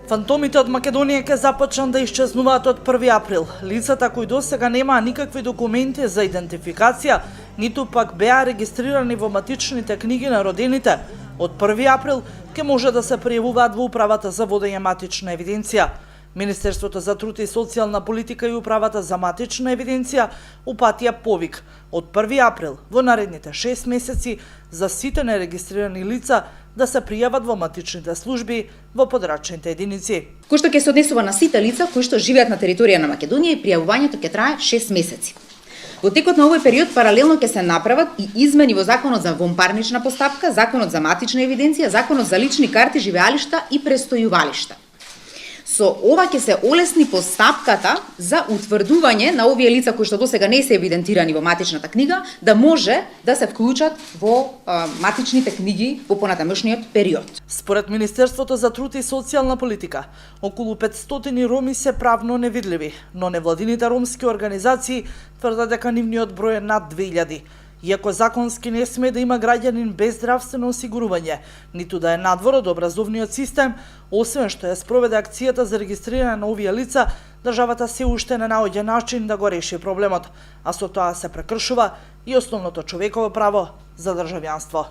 Фантомите од Македонија ќе започнат да исчезнуваат од 1 април. Лицата кои досега немаа никакви документи за идентификација, ниту пак беа регистрирани во матичните книги на родените, од 1 април ќе може да се пријавуваат во Управата за водење матична евиденција. Министерството за труд и социјална политика и Управата за матична евиденција упатија повик од 1 април во наредните 6 месеци за сите нерегистрирани лица да се пријават во матичните служби во подрачните единици. Кој што ќе се однесува на сите лица кои што живеат на територија на Македонија и пријавувањето ќе трае 6 месеци. Во текот на овој период паралелно ќе се направат и измени во Законот за вонпарнична постапка, Законот за матична евиденција, Законот за лични карти, живеалишта и престојувалишта. Со ова ќе се олесни постапката за утврдување на овие лица кои што досега не се евидентирани во матичната книга, да може да се вклучат во матичните книги во понатамошниот период. Според Министерството за труд и социјална политика, околу 500 роми се правно невидливи, но невладините ромски организации тврдат дека нивниот број е над 2000. Иако законски не сме да има граѓанин без здравствено осигурување, ниту да е надвор од образовниот систем, освен што ја спроведе акцијата за регистрирање на овие лица, државата се уште не наоѓа начин да го реши проблемот, а со тоа се прекршува и основното човеково право за државјанство.